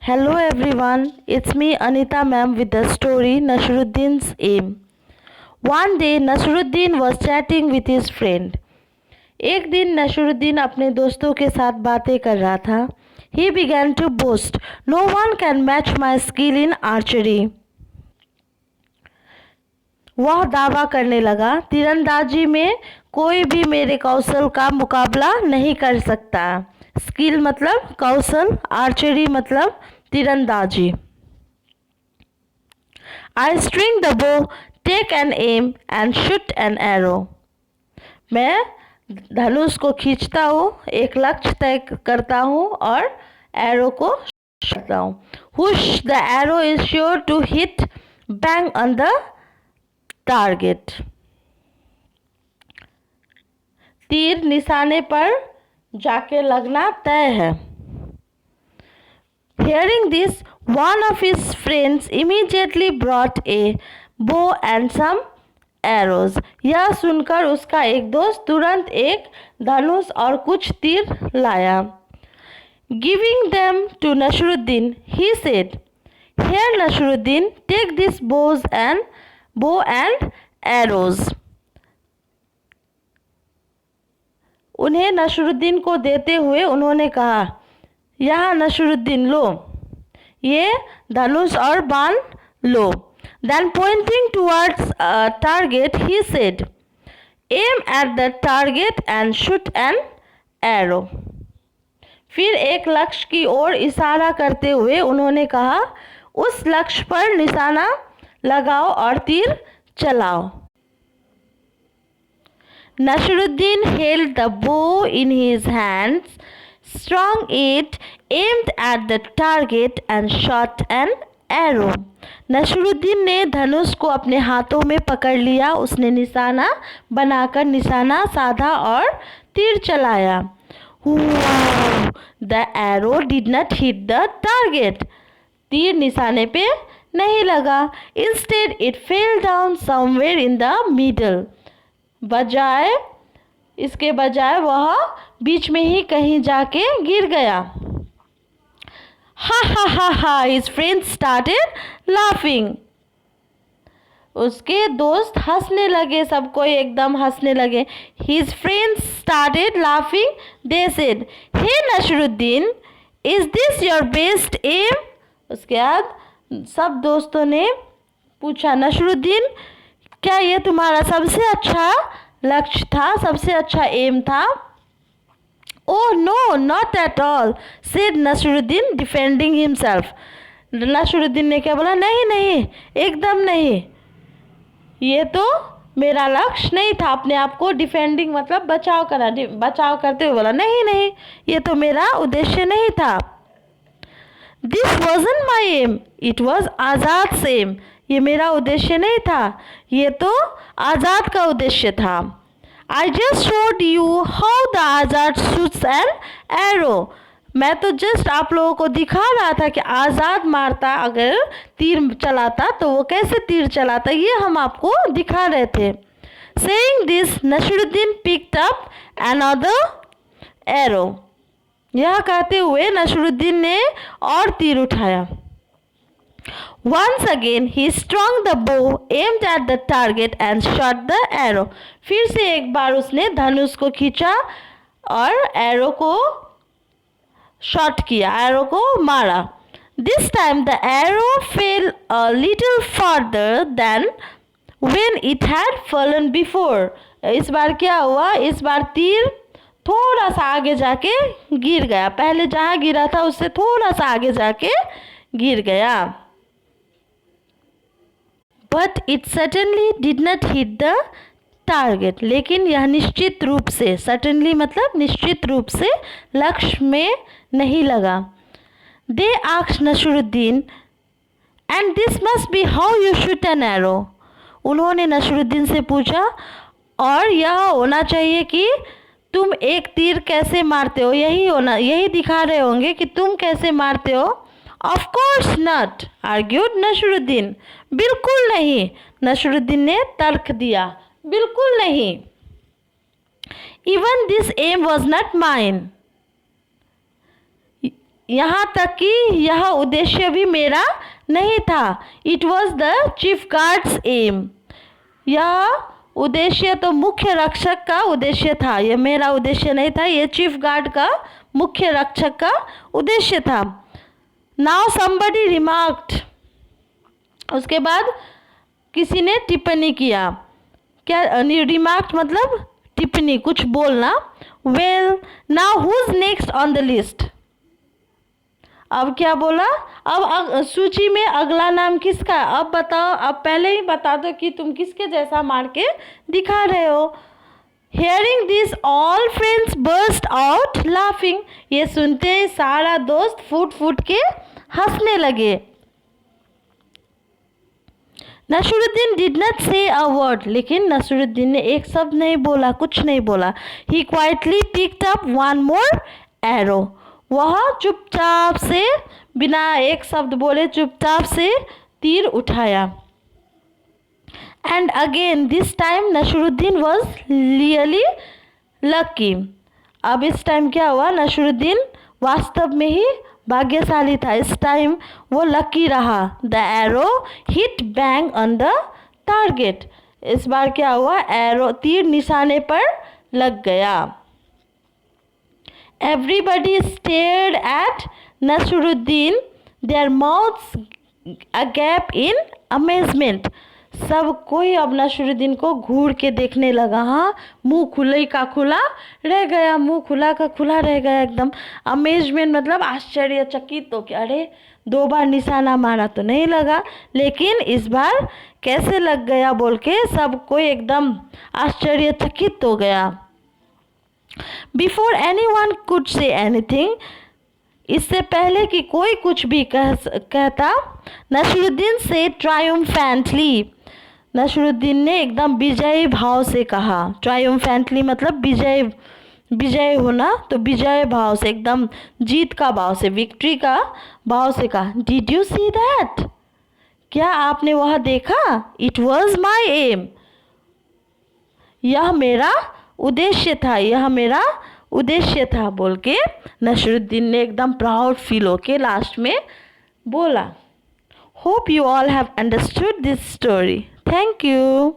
Hello everyone, it's me Anita ma'am with the story Nasruddin's Aim. One day Nasruddin was chatting with his friend. एक दिन नसरुद्दीन अपने दोस्तों के साथ बातें कर रहा था. He began to boast, "No one can match my skill in archery." वह दावा करने लगा, तीरंदाजी में कोई भी मेरे कौशल का मुकाबला नहीं कर सकता. स्किल मतलब कौशल, आर्चरी मतलब तीरंदाजी. I string the bow, take an aim and shoot an arrow. मैं धनुष को खींचता हूँ, एक लक्ष्य तय करता हूँ और एरो को करता हूँ. Whoosh, the arrow is sure to hit bang on the target. तीर निशाने पर जाके लगना तय है. Hearing this, one of his friends immediately brought a bow and some arrows. यह सुनकर उसका एक दोस्त तुरंत एक धनुष और कुछ तीर लाया. Giving them to Nasruddin, he said, "Here Nasruddin, take this bow and arrows." उन्हें नसरुद्दीन को देते हुए उन्होंने कहा, यहाँ नसरुद्दीन लो, ये धनुष और बाण लो. Then pointing towards a target, he said, "Aim at the target and shoot an arrow." फिर एक लक्ष्य की ओर इशारा करते हुए उन्होंने कहा, उस लक्ष्य पर निशाना लगाओ और तीर चलाओ. Nasruddin held the bow in his hands, strung it, aimed at the target and shot an arrow. Nasruddin ने धनुष को अपने हाथों में पकड़ लिया. उसने निशाना बनाकर निशाना साधा और तीर चलाया. Wow! The arrow did not hit the target. तीर निशाने पे नहीं लगा. Instead, it fell down somewhere in the middle. इसके बजाय वह बीच में ही कहीं जाके गिर गया. Ha ha ha ha! His friends started laughing. उसके दोस्त हंसने लगे, सब कोई एकदम हंसने लगे. His friends started laughing. They said, "Hey Nasruddin, is this your best aim?" उसके बाद सब दोस्तों ने पूछा, नसरुद्दीन, क्या ये तुम्हारा सबसे अच्छा लक्ष्य था, सबसे अच्छा एम था? Oh no, not at all, said Nasruddin, defending himself. Nasruddin ने क्या बोला, नहीं नहीं, एकदम नहीं, ये तो मेरा लक्ष्य नहीं था. अपने आप को डिफेंडिंग मतलब बचाव करते हुए बोला, नहीं नहीं, ये तो मेरा उद्देश्य नहीं था. This wasn't my aim, it was Azad aim. ये मेरा उद्देश्य नहीं था, ये तो आज़ाद का उद्देश्य था. I just showed you how the Azad shoots an arrow. मैं तो जस्ट आप लोगों को दिखा रहा था कि आज़ाद मारता, अगर तीर चलाता तो वो कैसे तीर चलाता, ये हम आपको दिखा रहे थे. Saying this, Nasruddin picked up another arrow. यह कहते हुए नसरुद्दीन ने और तीर उठाया. Once again he strung the bow, aimed at the target and shot the arrow. फिर से एक बार उसने धनुष को खींचा और एरो को शॉट किया, एरो को मारा. This time the arrow fell a little farther than when it had fallen before. इस बार क्या हुआ, इस बार तीर थोड़ा सा आगे जाके गिर गया. पहले जहाँ गिरा था उससे थोड़ा सा आगे जाके गिर गया. But it certainly did not hit the target. लेकिन यह निश्चित रूप से, certainly मतलब निश्चित रूप से लक्ष्य में नहीं लगा. They asked Nasruddin, "And this must be how you shoot an arrow." उन्होंने नसरुद्दीन से पूछा, और यह होना चाहिए कि तुम एक तीर कैसे मारते हो, यही दिखा रहे होंगे कि तुम कैसे मारते हो. Of course not, argued Nasruddin. बिल्कुल नहीं, नसरुद्दीन ने तर्क दिया, बिल्कुल नहीं. Even this aim was not mine. यहाँ तक कि यह उद्देश्य भी मेरा नहीं था. It was the chief guard's aim. यह उद्देश्य तो मुख्य रक्षक का उद्देश्य था, यह मेरा उद्देश्य नहीं था, यह चीफ गार्ड का, मुख्य रक्षक का उद्देश्य था. Now somebody remarked. उसके बाद किसी ने टिप्पणी किया. क्या रिमार्क्ड मतलब टिप्पणी, कुछ बोलना. Well now who is next on the list. अब क्या बोला, अब सूची में अगला नाम किसका. अब बताओ, अब पहले ही बता दो कि तुम किसके जैसा मार के दिखा रहे हो. Hearing this, all friends burst out laughing. ये सुनते ही सारा दोस्त फूट फूट के हंसने लगे. Nasruddin did not say a word. लेकिन नसरुद्दीन ने एक शब्द नहीं बोला, कुछ नहीं बोला. He quietly picked up one more arrow. वह चुपचाप से, बिना एक शब्द बोले चुपचाप से तीर उठाया. And again this time Nasruddin was really lucky. अब इस टाइम क्या हुआ, नसरुद्दीन वास्तव में ही भाग्यशाली था. इस टाइम वो लकी रहा. The arrow hit bang on the target. इस बार क्या हुआ, एरो तीर निशाने पर लग गया. Everybody stared at Nasruddin, their mouths agape in amazement. सब कोई अब नसरुद्दीन को घूर के देखने लगा. हाँ, मुंह खुले का खुला रह गया, मुंह खुला का खुला रह गया एकदम. अमेजमेंट मतलब आश्चर्यचकित हो कि अरे 2 बार निशाना मारा तो नहीं लगा, लेकिन इस बार कैसे लग गया बोल के सब कोई एकदम आश्चर्यचकित हो गया. Before anyone could say anything, इससे पहले कि कोई कुछ भी कहता, नसरुद्दीन से ट्रायम्फेंटली. नसरुद्दीन ने एकदम विजयी भाव से कहा. ट्रायम्फेंटली मतलब विजय होना, तो विजय भाव से, एकदम जीत का भाव से, विक्ट्री का भाव से कहा. Did you see that. क्या आपने वह देखा. It was my aim. यह मेरा उद्देश्य था, यह मेरा उद्देश्य था बोल के नसरुद्दीन ने एकदम प्राउड फील होके लास्ट में बोला. Hope you all have understood this story. Thank you.